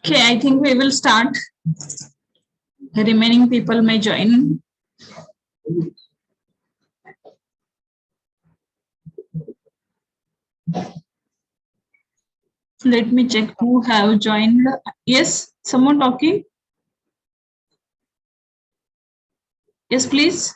Okay, I think we will start. The remaining people may join. Let me check who have joined. Yes, someone talking? Yes, please.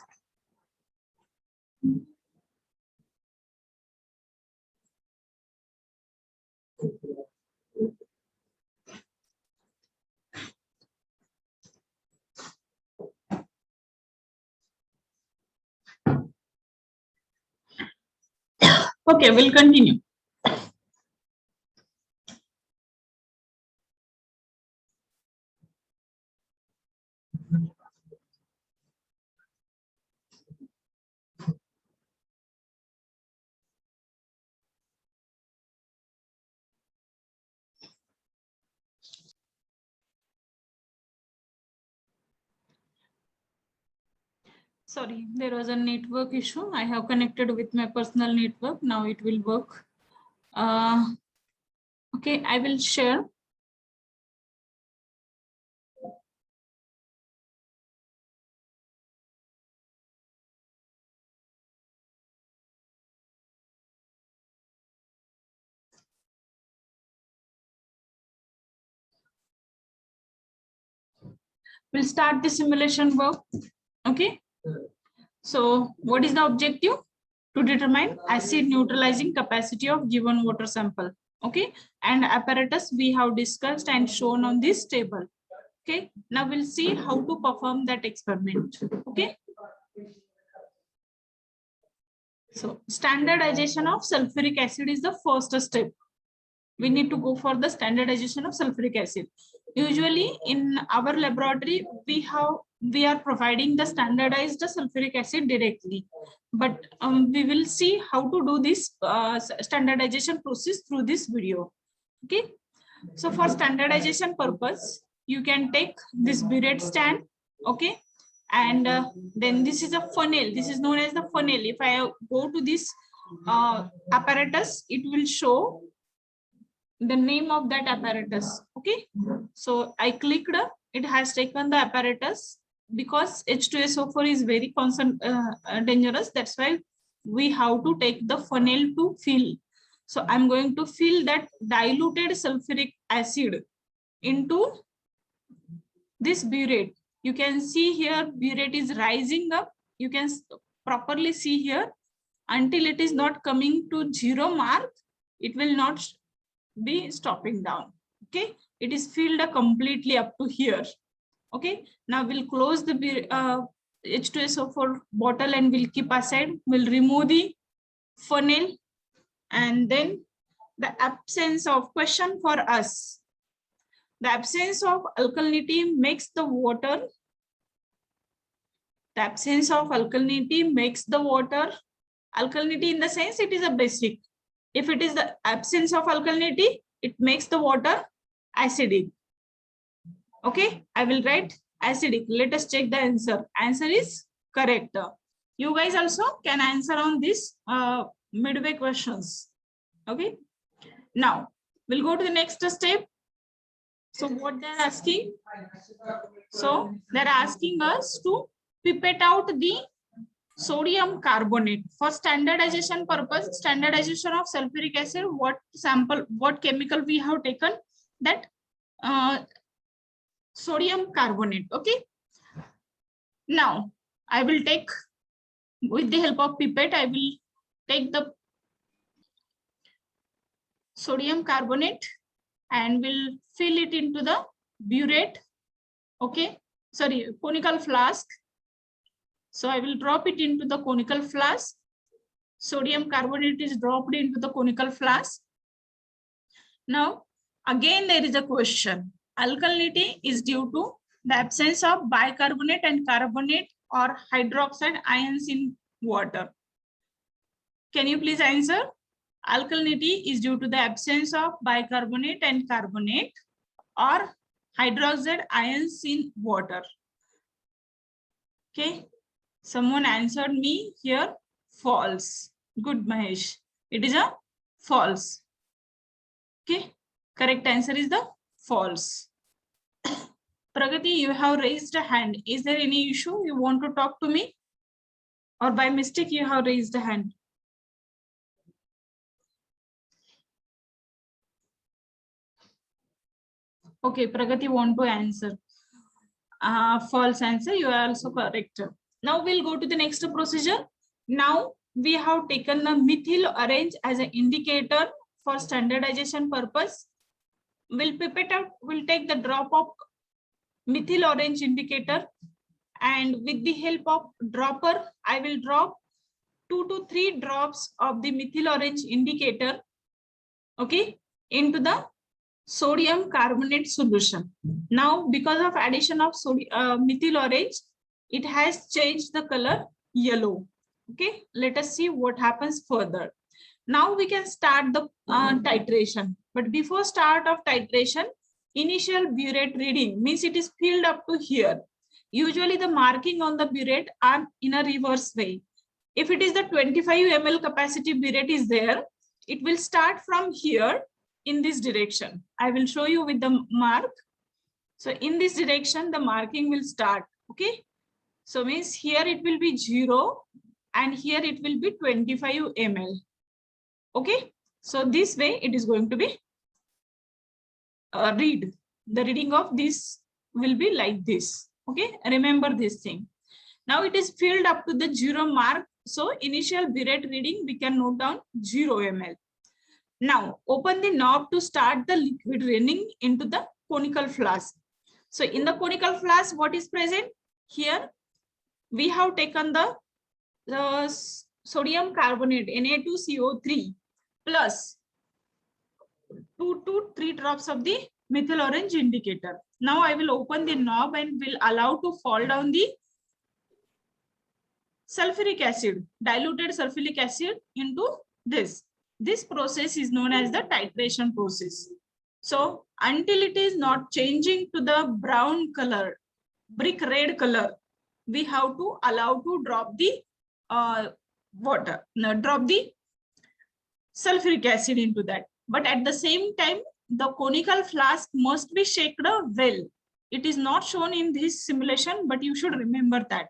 Okay, we'll continue. Sorry, there was a network issue. I have connected with my personal network. Now it will work. Okay, I will share. We'll start the simulation work. Okay. So what is the objective? To determine acid neutralizing capacity of given water sample. Okay. And apparatus we have discussed and shown on this table. Okay. Now we'll see how to perform that experiment. Okay. So standardization of sulfuric acid is the first step. We need to go for the standardization of sulfuric acid. Usually in our laboratory, we are providing the standardized sulfuric acid directly, but we will see how to do this standardization process through this video. Okay, so for standardization purpose, you can take this burette stand. Okay, and then this is a funnel. This is known as the funnel. If I go to this apparatus, it will show the name of that apparatus. Okay, so I clicked, it has taken the apparatus. Because H2SO4 is very dangerous, that's why we have to take the funnel to fill. So I'm going to fill that diluted sulfuric acid into this burette. You can see here burette is rising up. You can properly see here until it is not coming to 0 mark, it will not be stopping down. Okay, it is filled completely up to here. Okay, now we'll close the H2SO4 bottle and we'll keep aside. We'll remove the funnel, and then the absence of question for us. The absence of alkalinity makes the water. The absence of alkalinity makes the water. Alkalinity in the sense it is a basic. If it is the absence of alkalinity, it makes the water acidic. Okay, I will write acidic. Let us check the answer. Answer is correct. You guys also can answer on this midway questions. Okay, now we'll go to the next step. So what they're asking? So they're asking us to pipette out the sodium carbonate for standardization purpose. Standardization of sulfuric acid. What sample? What chemical we have taken? That sodium carbonate. Okay. Now I will take, with the help of pipette, I will take the sodium carbonate and will fill it into the burette. Okay, sorry, conical flask. So I will drop it into the conical flask. Sodium carbonate is dropped into the conical flask. Now again there is a question. Alkalinity is due to the absence of bicarbonate and carbonate or hydroxide ions in water. Can you please answer? Alkalinity is due to the absence of bicarbonate and carbonate or hydroxide ions in water. Okay, someone answered me here false. Good, Mahesh. It is a false. Okay, correct answer is the false. Pragati, you have raised a hand. Is there any issue you want to talk to me? Or by mistake you have raised a hand? Okay, Pragati want to answer. False answer, you are also correct. Now we'll go to the next procedure. Now we have taken the methyl orange as an indicator for standardization purpose. We'll pipette out, we'll take the drop of methyl orange indicator, and with the help of dropper, I will drop 2 to 3 drops of the methyl orange indicator, okay, into the sodium carbonate solution. Now, because of addition of methyl orange, it has changed the color yellow. Okay, let us see what happens further. Now we can start the titration. But before start of titration, initial burette reading means it is filled up to here. Usually the marking on the burette are in a reverse way. If it is the 25 ml capacity burette is there, it will start from here in this direction. I will show you with the mark. So in this direction, the marking will start. Okay. So means here it will be 0 and here it will be 25 ml. Okay. So this way it is going to be read. The reading of this will be like this. Okay. Remember this thing. Now it is filled up to the 0 mark. So initial burette reading, we can note down 0 ml. Now open the knob to start the liquid running into the conical flask. So in the conical flask, what is present? Here we have taken the sodium carbonate Na2CO3 plus 2 to 3 drops of the methyl orange indicator. Now I will open the knob and will allow to fall down the sulfuric acid, diluted sulfuric acid into this. This process is known as the titration process. So until it is not changing to the brown color, brick red color, we have to allow to drop the water, drop the sulfuric acid into that. But at the same time, the conical flask must be shaken well. It is not shown in this simulation, but you should remember that.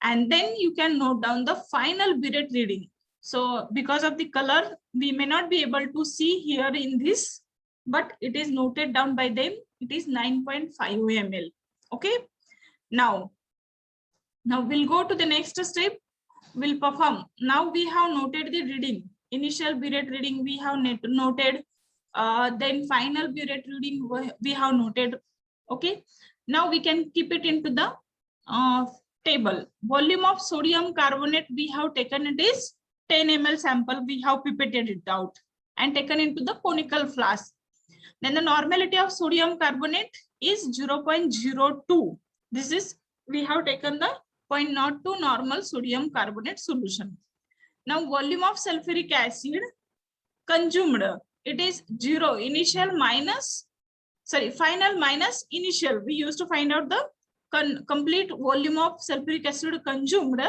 And then you can note down the final burette reading. So because of the color, we may not be able to see here in this, but it is noted down by them. It is 9.5 ml. Okay. Now we'll go to the next step. We'll perform. Now we have noted the reading. Initial burette reading we have noted. Then final burette reading we have noted. Okay. Now we can keep it into the table. Volume of sodium carbonate we have taken, it is 10 ml sample. We have pipetted it out and taken into the conical flask. Then the normality of sodium carbonate is 0.02. This is, we have taken the 0.02 normal sodium carbonate solution. Now volume of sulfuric acid consumed, it is 0. Initial minus, sorry, final minus initial. We used to find out the complete volume of sulfuric acid consumed.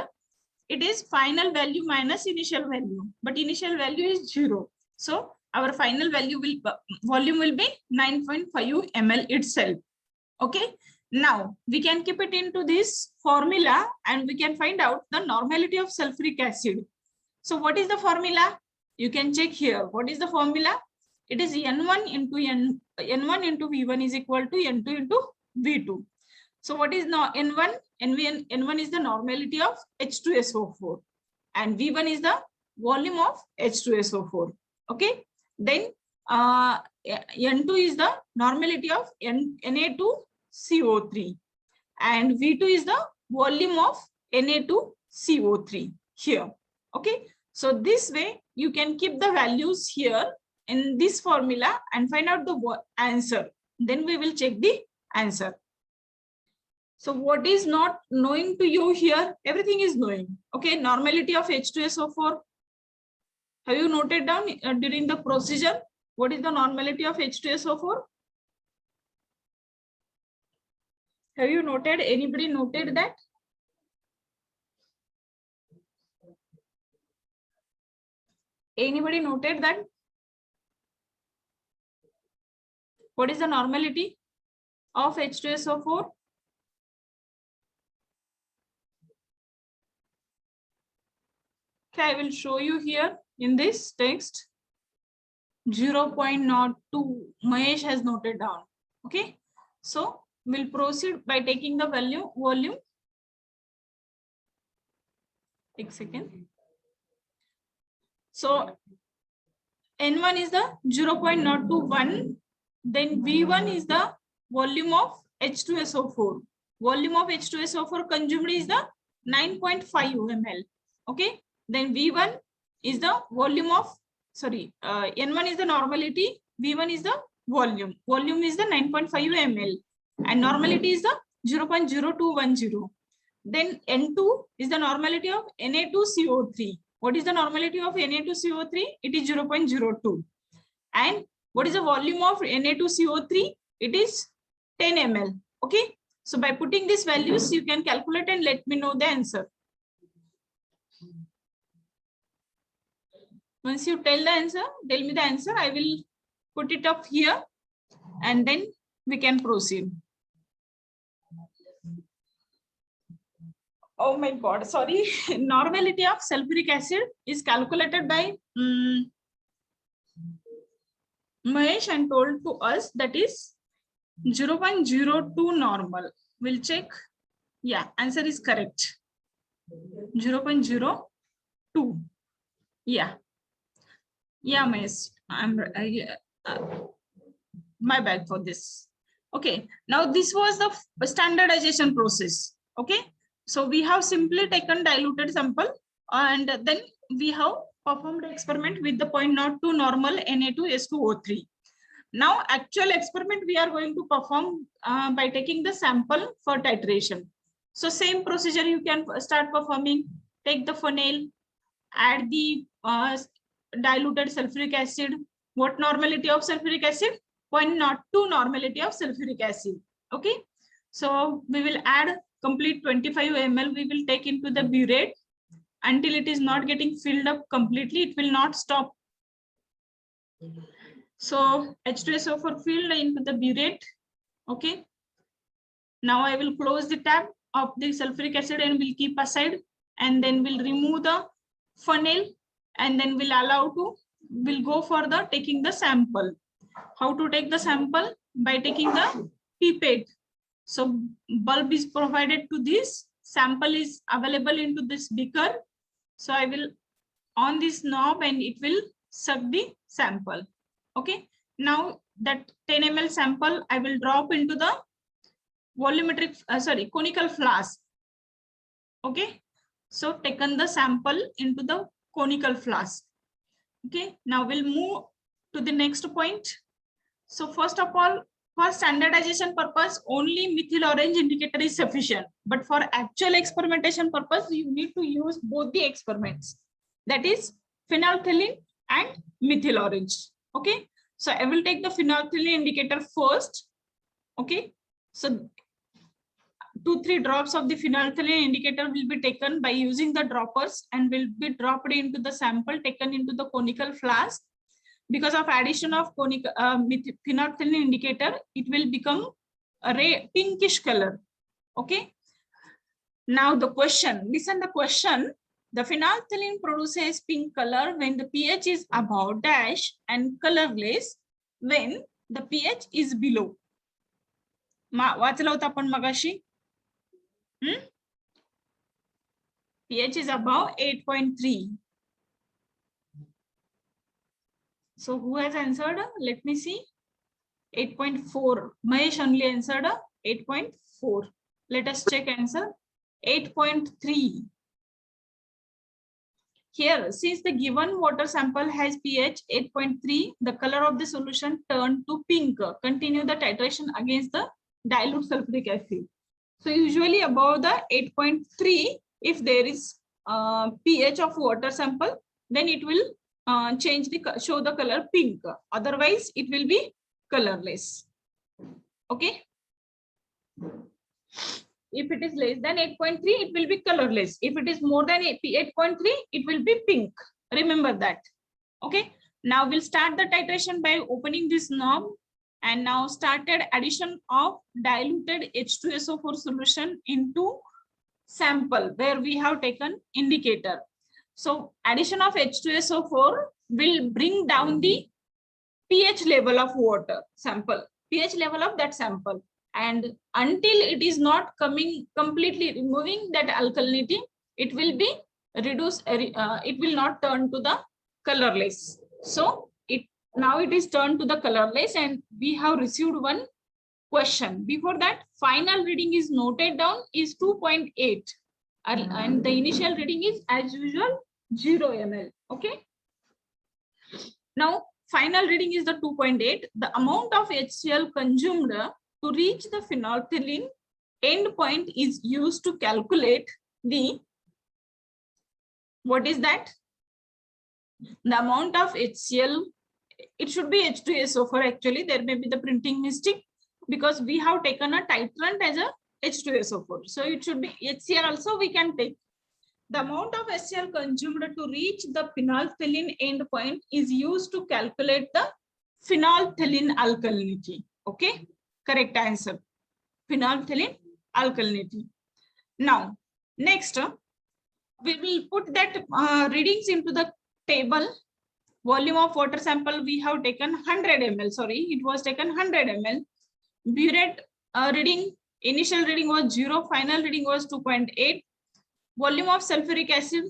It is final value minus initial value, but initial value is 0. So our final value will, volume will be 9.5 ml itself. Okay. Now we can keep it into this formula and we can find out the normality of sulfuric acid. So what is the formula? You can check here. What is the formula? It is N1 into N1 into V1 is equal to N2 into V2. So what is now N1? N1 is the normality of H2SO4 and V1 is the volume of H2SO4. Okay. Then N2 is the normality of Na2CO3 and V2 is the volume of Na2CO3 here. Okay. So this way you can keep the values here in this formula and find out the answer. Then we will check the answer. So what is not knowing to you here? Everything is knowing. Okay. Normality of H2SO4. Have you noted down during the procedure? What is the normality of H2SO4? Have you noted? Anybody noted that? Anybody noted that? What is the normality of H2SO4? Okay, I will show you here in this text. 0.02 Mahesh has noted down. Okay, so we'll proceed by taking the volume. One second. So N1 is the 0.021. Then V1 is the volume of H2SO4. Volume of H2SO4 consumed is the 9.5 ml. Okay. Then V1 is the volume of, sorry, N1 is the normality, V1 is the volume. Volume is the 9.5 ml and normality is the 0.0210. Then N2 is the normality of Na2CO3. What is the normality of Na2CO3? It is 0.02. And what is the volume of Na2CO3? It is 10 ml. Okay. So by putting these values, you can calculate and let me know the answer. Once you tell the answer, tell me the answer. I will put it up here and then we can proceed. Oh my God, sorry. Normality of sulfuric acid is calculated by Mahesh and told to us that is 0.02 normal. We'll check. Yeah, answer is correct. 0.02. Yeah. Yeah, Mahesh. My bad for this. Okay. Now this was the standardization process. Okay. So we have simply taken diluted sample and then we have performed experiment with the 0.02 normal Na2S2O3. Now actual experiment we are going to perform by taking the sample for titration. So same procedure you can start performing. Take the funnel, add the diluted sulfuric acid. What normality of sulfuric acid? 0.02 normality of sulfuric acid. Okay. So we will add complete 25 ml. We will take into the burette until it is not getting filled up completely. It will not stop. So H2SO4 filled into the burette. Okay. Now I will close the tab of the sulfuric acid and we'll keep aside, and then we'll remove the funnel and then we'll go for the taking the sample. How to take the sample? By taking the pipette. So bulb is provided to this, sample is available into this beaker. So I will on this knob and it will suck the sample. Okay. Now that 10 ml sample I will drop into the volumetric, conical flask. Okay. So taken the sample into the conical flask. Okay. Now we'll move to the next point. So first of all, for standardization purpose, only methyl orange indicator is sufficient. But for actual experimentation purpose, you need to use both the experiments. That is phenolphthalein and methyl orange. Okay. So I will take the phenolphthalein indicator first. Okay. So 2-3 drops of the phenolphthalein indicator will be taken by using the droppers and will be dropped into the sample taken into the conical flask. Because of addition of phenolphthalein indicator, it will become a pinkish color. Okay. Now the question, listen the question. The phenolphthalein produces pink color when the pH is above dash and colorless when the pH is below. वाचला होता आपण मगाशी. pH is above 8.3. So who has answered? Let me see. 8.4. Mahesh only answered 8.4. Let us check answer. 8.3. Here, since the given water sample has pH 8.3, the color of the solution turned to pink. Continue the titration against the dilute sulfuric acid. So usually above the 8.3, if there is pH of water sample, then it will show the color pink. Otherwise, it will be colorless. Okay. If it is less than 8.3, it will be colorless. If it is more than 8.3, it will be pink. Remember that. Okay. Now we'll start the titration by opening this knob, and now started addition of diluted H2SO4 solution into sample where we have taken indicator. So addition of H2SO4 will bring down the pH level of water sample, pH level of that sample. And until it is not coming completely removing that alkalinity, it will be reduced, it will not turn to the colorless. So now it is turned to the colorless, and we have received one question. Before that, final reading is noted down is 2.8 and the initial reading is as usual 0 ml. Okay. Now final reading is the 2.8. The amount of HCl consumed to reach the phenolphthalein endpoint is used to calculate the, what is that? The amount of HCl, it should be H2SO4 actually, there may be the printing mistake because we have taken a titrant as a H2SO4. So it should be HCl also we can take. The amount of HCl consumed to reach the phenolphthalein endpoint is used to calculate the phenolphthalein alkalinity. Okay, correct answer. Phenolphthalein alkalinity. Now, next, we will put that readings into the table. Volume of water sample we have taken 100 ml. Sorry, it was taken 100 ml. Burette reading, initial reading was 0, final reading was 2.8. Volume of sulfuric acid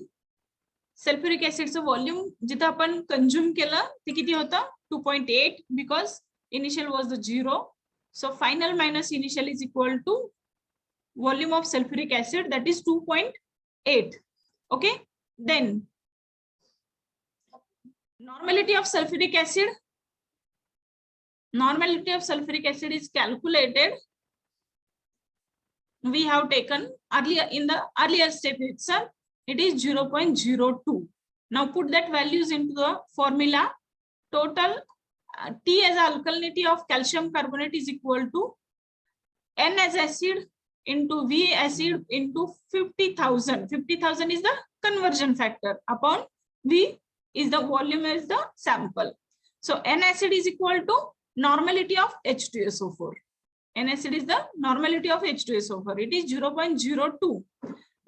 so volume जिथं आपण consume केलं ते किती होतं 2.8 because initial was the 0. So final minus initial is equal to volume of sulfuric acid, that is 2.8. Okay. Then normality of sulfuric acid. Normality of sulfuric acid is calculated. We have taken earlier in the earlier step itself, it is 0.02. Now put that values into the formula. Total T as alkalinity of calcium carbonate is equal to N as acid into V acid into 50,000. 50,000 is the conversion factor upon V is the volume as the sample. So N acid is equal to normality of H2SO4. N acid is the normality of H2SO4. It is 0.02.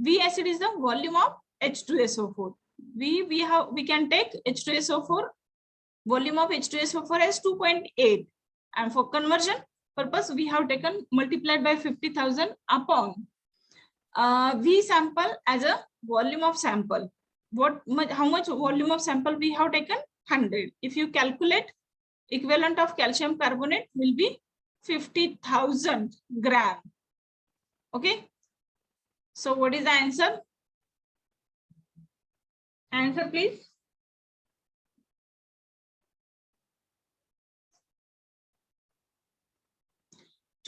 V acid is the volume of H2SO4. we can take H2SO4, volume of H2SO4 as 2.8, and for conversion purpose we have taken multiplied by 50,000 upon V sample as a volume of sample. How much volume of sample we have taken? 100. If you calculate, equivalent of calcium carbonate will be 50,000 gram. Okay. So what is the answer? Answer please.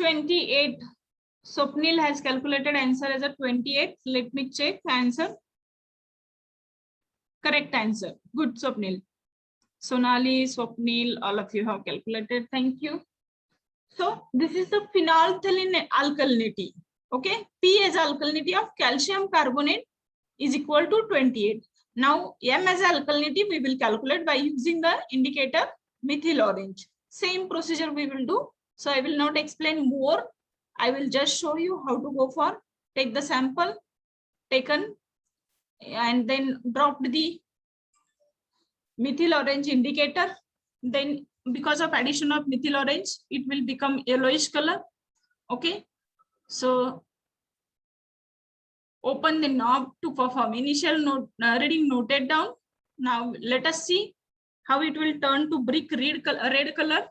$28. Swapnil has calculated answer as a 28. Let me check answer. Correct answer. Good, Swapnil. Sonali, Swapnil, all of you have calculated. Thank you. So this is the phenolphthalein alkalinity. Okay, P as alkalinity of calcium carbonate is equal to 28. Now M as alkalinity we will calculate by using the indicator methyl orange. Same procedure we will do. So I will not explain more. I will just show you how to go for take the sample taken and then dropped the methyl orange indicator. Then because of addition of methyl orange, it will become yellowish color. Okay. So open the knob to perform initial reading noted down. Now let us see how it will turn to brick red color.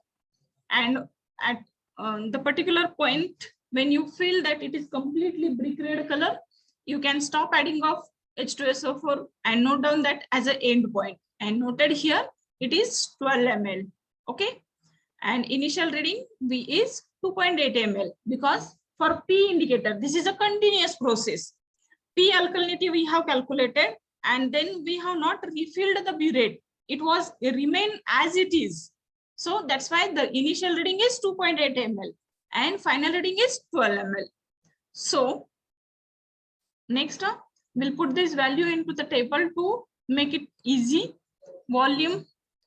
And at the particular point, when you feel that it is completely brick red color, you can stop adding of H2SO4 and note down that as an end point. And noted here, it is 12 ml. Okay. And initial reading V is 2.8 ml because for P indicator, this is a continuous process. P alkalinity we have calculated and then we have not refilled the burette. It was remain as it is. So that's why the initial reading is 2.8 ml and final reading is 12 ml. So next we'll put this value into the table to make it easy. Volume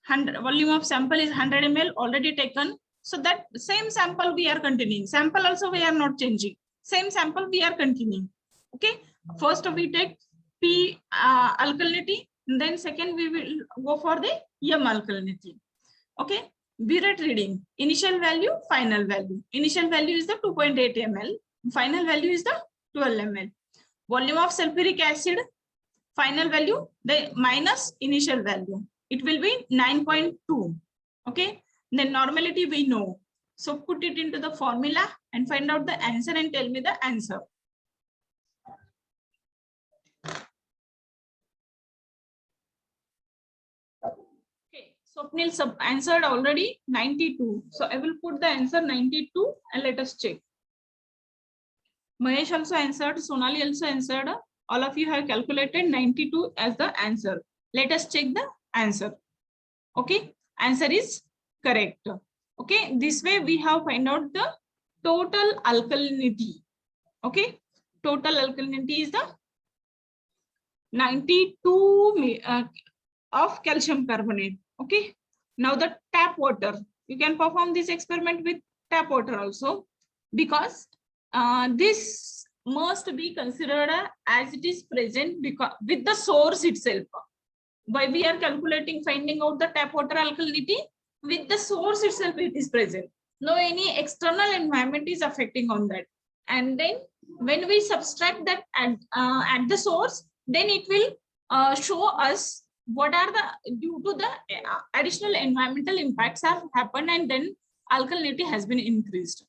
of sample is 100 ml already taken. So that same sample we are continuing. Sample also we are not changing. Same sample we are continuing. Okay. First we take P alkalinity. Then second we will go for the M alkalinity. Okay. Burette reading. Initial value, final value. Initial value is the 2.8 ml. Final value is the 12 ml. Volume of sulfuric acid. Final value, the minus initial value. It will be 9.2. Okay. Then normality we know. So put it into the formula and find out the answer and tell me the answer. Okay. Swapnil answered already 92. So I will put the answer 92 and let us check. Mahesh also answered. Sonali also answered. All of you have calculated 92 as the answer. Let us check the answer. Okay. Answer is correct. Okay. This way we have find out the total alkalinity. Okay. Total alkalinity is the 92 of calcium carbonate. Okay. Now the tap water. You can perform this experiment with tap water also because this must be considered as it is present because with the source itself. Why we are calculating, finding out the tap water alkalinity with the source itself it is present. No any external environment is affecting on that. And then when we subtract that at the source, then it will show us what are the due to the additional environmental impacts have happened and then alkalinity has been increased.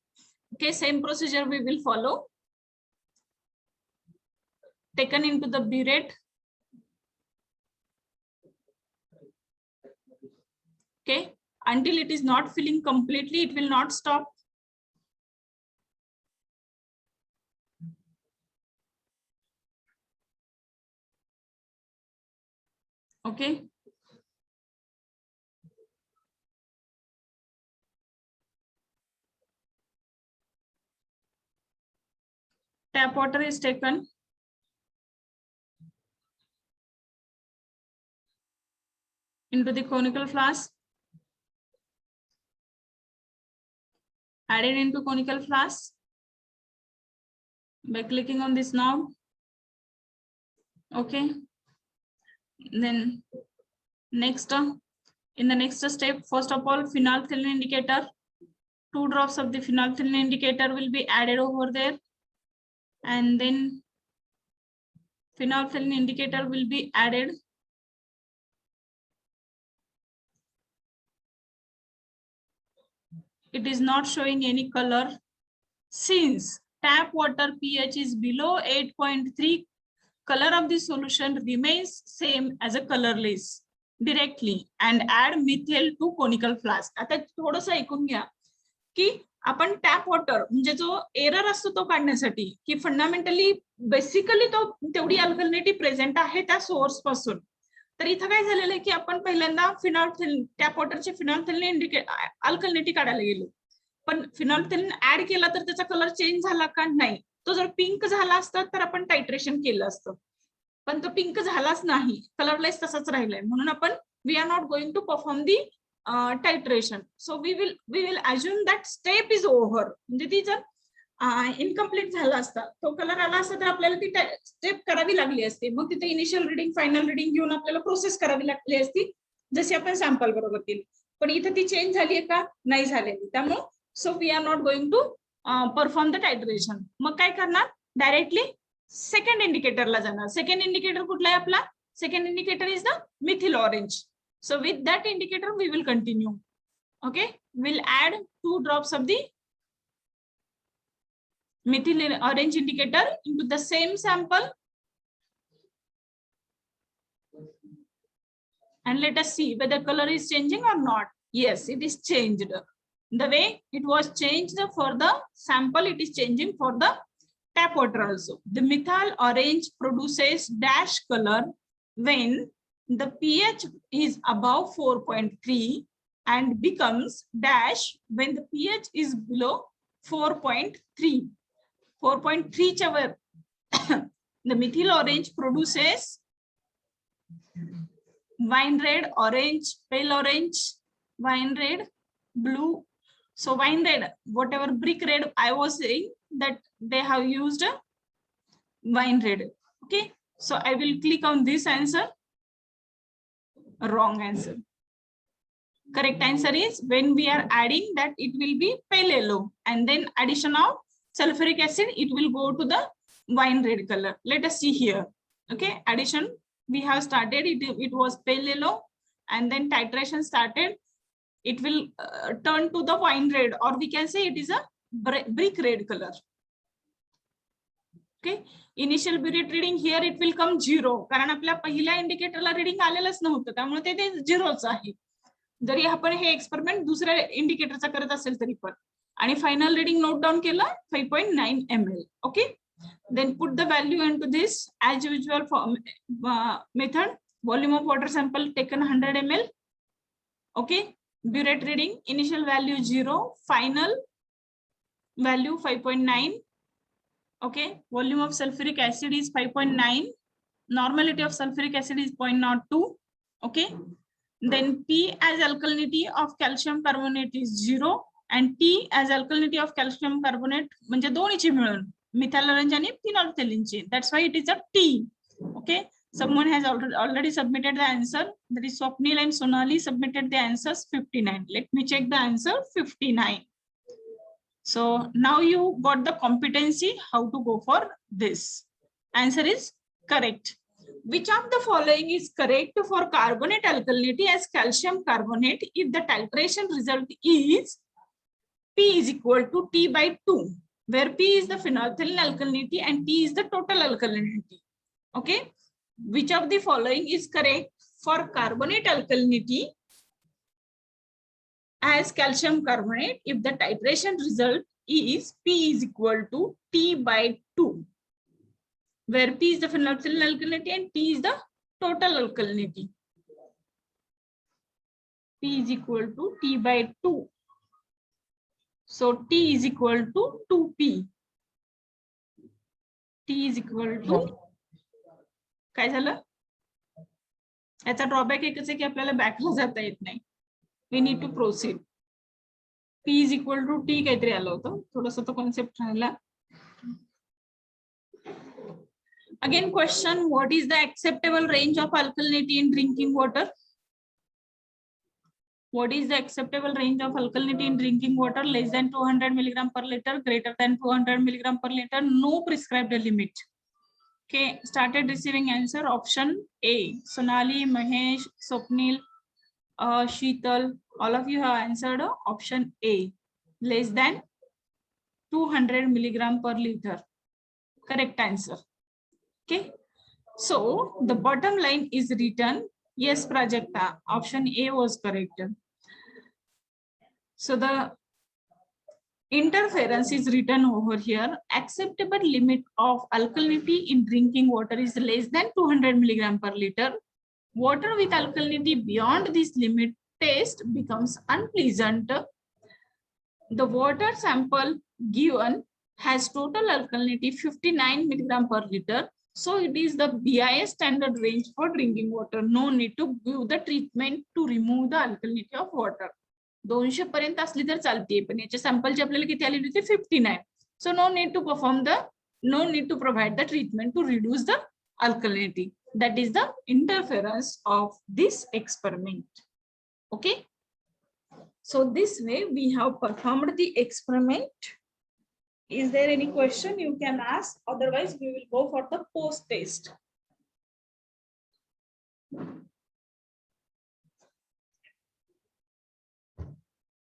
Okay, same procedure we will follow. Taken into the burette. Okay, until it is not filling completely, it will not stop. Okay. Tap water is taken. Into the conical flask. Added into conical flask by clicking on this knob. Okay. Then next, in the next step, first of all, phenolphthalein indicator. 2 drops of the phenolphthalein indicator will be added over there, and then phenolphthalein indicator will be added. It is not showing any color since tap water pH is below 8.3. Color of the solution remains same as a colorless directly, and add methyl to conical flask. आता थोडंसं ऐकून घ्या की आपण tap water म्हणजे जो error असतो तो काढण्यासाठी की फंडामेंटली बेसिकली तो तेवढी अल्कलिनिटी प्रेझेंट आहे त्या सोर्स पासून. तर इथं काय झालेलं आहे की आपण पहिल्यांदा फिनॉल्फथेलिन टॅप वॉटरचे फिनॉल्फथेलिन अल्कलिनिटी काढायला गेलो, पण फिनॉल्फथेलिन ऍड केला तर त्याचा कलर चेंज झाला का? नाही. तो जर पिंक झाला असता तर आपण टायट्रेशन केलं असतं, पण तो पिंक झालाच नाही, कलरलेस तसाच राहिलाय. म्हणून आपण we are not going to perform the titration. So we will assume that step is over. म्हणजे ती जर इनकम्प्लीट झाला असता, तो कलर आला असता तर आपल्याला ती स्टेप करावी लागली असती. मग तिथे इनिशियल रिडिंग फायनल रिडिंग घेऊन आपल्याला प्रोसेस करावी लागली असती, जशी आपण सॅम्पल बरोबर केली. पण इथे ती चेंज झाली आहे का? नाही झालेली. त्यामुळे so we are not going to perform the titration. मग काय करणार? डायरेक्टली सेकंड इंडिकेटरला जाणार. सेकंड इंडिकेटर कुठला आहे आपला? Second indicator is the Mithil orange. So with that indicator, we will continue. Okay, we'll add 2 drops of the methyl orange indicator into the same sample, and let us see whether color is changing or not. Yes, it is changed. The way it was changed for the sample, it is changing for the tap water also. The methyl orange produces dash color when the pH is above 4.3 and becomes dash when the pH is below 4.3. 4.3 chavar the methyl orange produces wine red, orange, pale orange, wine red, blue. So wine red, whatever brick red I was saying, that they have used wine red. Okay, so I will click on this answer. Wrong answer. Correct answer is when we are adding that it will be pale yellow, and then addition of sulfuric acid, it will go to the wine red color. Let us see here. Okay, addition we have started, it was pale yellow, and then titration started. It will turn to the wine red, or we can say it is a brick red color. Okay, initial burette reading here it will come 0, कारण आपल्या पहिल्या इंडिकेटरला reading आलेलंच नव्हतं, त्यामुळे ते 0च आहे. जरी आपण हे experiment दुसऱ्या इंडिकेटरचा करत असेल तरी पण. आणि फायनल रिडिंग नोट डाउन केलं 5.9 ml. Okay, then put the value into this as usual method. Volume of water sample taken 100 ml. Okay, burette reading initial value 0, final value 5.9. Okay, volume of sulfuric acid is 5.9. Normality of sulfuric acid is 0.02. Okay, then P as alkalinity of calcium carbonate is 0, and T as alkalinity of calcium carbonate म्हणजे दोन्हीची मिळून methyl orange आणि फिनॉल्फथेलिनची. That's why it is a T. Okay, someone has already submitted the answer. That is Swapnil and Sonali submitted the answers 59. Let me check the answer 59. So now you got the competency how to go for this. Answer is correct. Which of the following is correct for carbonate alkalinity as calcium carbonate if the titration result is P is equal to T by 2, where P is the phenolphthalein alkalinity and T is the total alkalinity. Okay, which of the following is correct for carbonate alkalinity as calcium carbonate if the titration result is P is equal to T by 2, where P is the phenolphthalein alkalinity and T is the total alkalinity. P is equal to T by 2. So T is equal to 2P. T is equal to काय झालं? याचा drawback एकच आहे की आपल्याला बॅकला जाता येत नाही. We need to proceed. P is equal to T काहीतरी आलं होतं, थोडंसं तो कॉन्सेप्ट राहिला. Again question, what is the acceptable range of alkalinity in drinking water? What is the acceptable range of alkalinity in drinking water? Less than 200 milligram per liter, greater than 200 milligram per liter, no prescribed limit. Okay, started receiving answer option A. Sonali, Mahesh, Swapnil, Sheetal, all of you have answered option A. Less than 200 milligram per liter. Correct answer. Okay. So the bottom line is written. Yes, Prajakta. Option A was correct. So the interference is written over here. Acceptable limit of alkalinity in drinking water is less than 200 milligram per liter. Water with alkalinity beyond this limit taste becomes unpleasant. The water sample given has total alkalinity 59 milligram per liter. So it is the BIS standard range for drinking water. No need to give the treatment to remove the alkalinity of water. 200 पर्यंत असली तर चालते, पण याच्या सॅम्पलची आपल्याला किती आलेली होती 59. So no need to provide the treatment to reduce the alkalinity. That is the interference of this experiment. Okay. So this way we have performed the experiment. Is there any question you can ask? Otherwise we will go for the post test.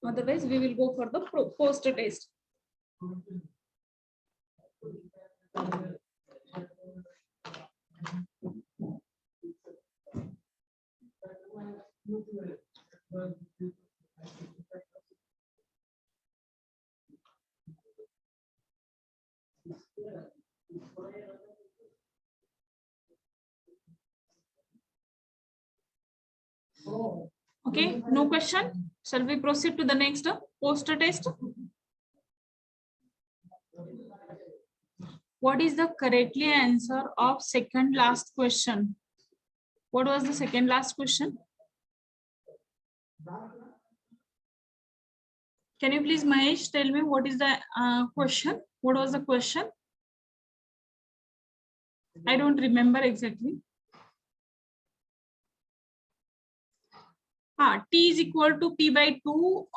Otherwise we will go for the post test. Okay, no question. Shall we proceed to the next poster test? What is the correctly answer of second last question? What was the second last question? Can you please, Mahesh, tell me what is the question? What was the question? I don't remember exactly. T is equal to P by 2.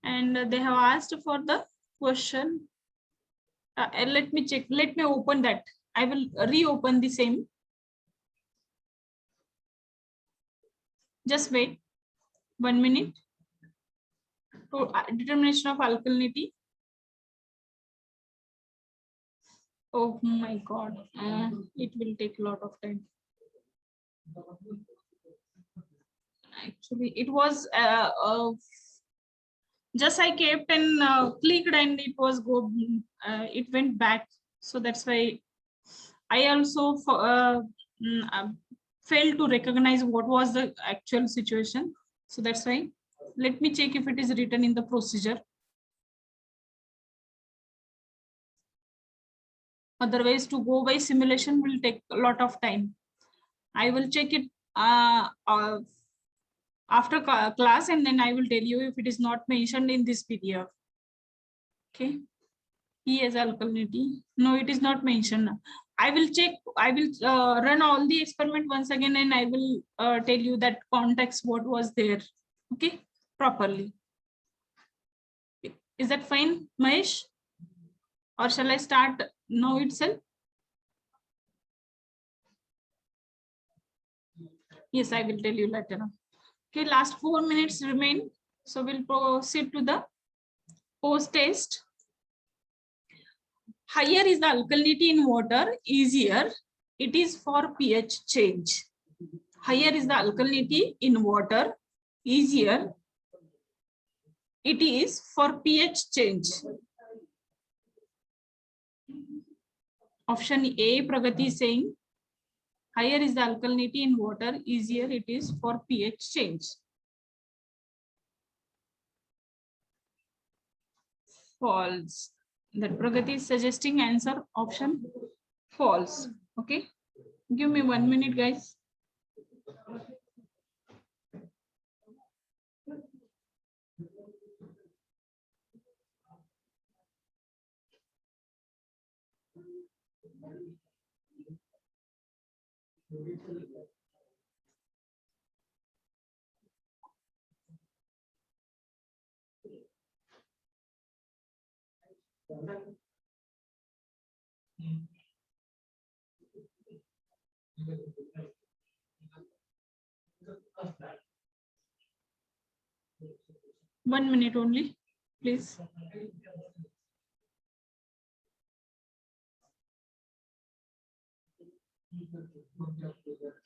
And they have asked for the question. Let me check. Let me open that. I will reopen the same. Just wait 1 minute. So, determination of alkalinity. Oh my God. It will take a lot of time. Actually, it was just I kept and clicked and it was it went back. So that's why I also failed to recognize what was the actual situation. So that's why let me check if it is written in the procedure. Otherwise, to go by simulation will take a lot of time. I will check it after class and then I will tell you if it is not mentioned in this PDF. Okay. E as alkalinity. No, it is not mentioned. I will check. I will run all the experiment once again and I will tell you that context what was there. Okay, properly. Is that fine, Mahesh? Or shall I start now itself? Yes, I will tell you later. Okay, last 4 minutes remain. So we'll proceed to the post test. Higher is the alkalinity in water, easier it is for pH change. Higher is the alkalinity in water, easier it is for pH change. Option A, Pragati is saying, higher is the alkalinity in water, easier it is for pH change. False. That Pragati is suggesting answer option false. Okay. Give me 1 minute, guys. 1 minute only, please.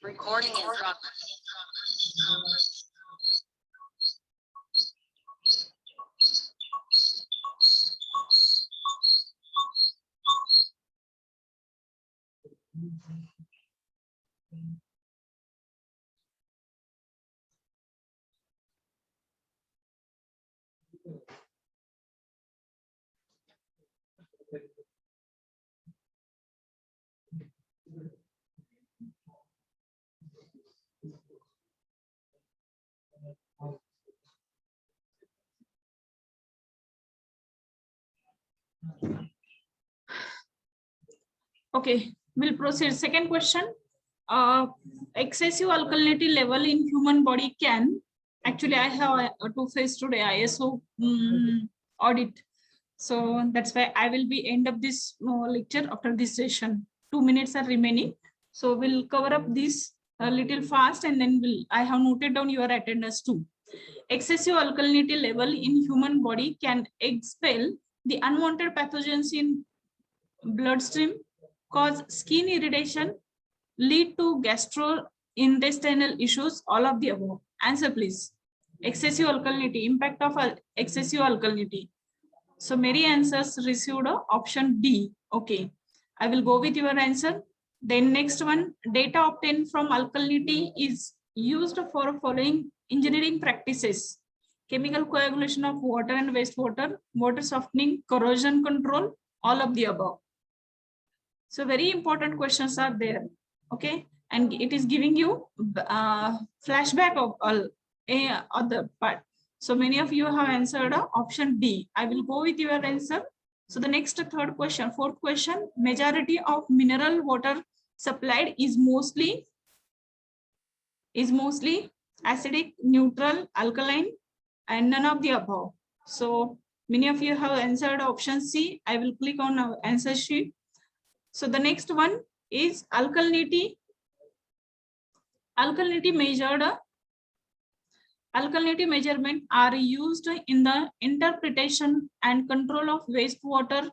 Recording in progress. Okay, we'll proceed. Second question. Excessive alkalinity level in human body can, actually I have to face today ISO audit. So that's why I will be end up this lecture after this session. 2 minutes are remaining. So we'll cover up this a little fast, and then I have noted down your attendance too. Excessive alkalinity level in human body can expel the unwanted pathogens in bloodstream, cause skin irritation, lead to gastrointestinal issues, all of the above. Answer please. Excessive alkalinity, impact of excessive alkalinity. So many answers received option D. Okay, I will go with your answer. Then next one, data obtained from alkalinity is used for following engineering practices: chemical coagulation of water and wastewater, water softening, corrosion control, all of the above. So very important questions are there. Okay, and it is giving you flashback of all other part. So many of you have answered option D. I will go with your answer. So the next third question, fourth question, majority of mineral water supplied is mostly acidic, neutral, alkaline, and none of the above. So many of you have answered option C. I will click on our answer sheet. So the next one is alkalinity. Alkalinity measurement are used in the interpretation and control of wastewater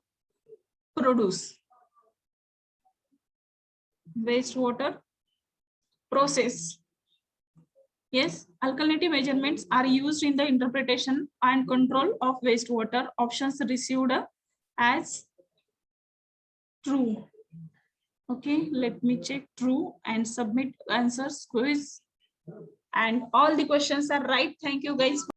process. Yes, alkalinity measurements are used in the interpretation and control of wastewater. Options received as true. Okay, let me check true and submit answers quiz. And all the questions are right. Thank you guys.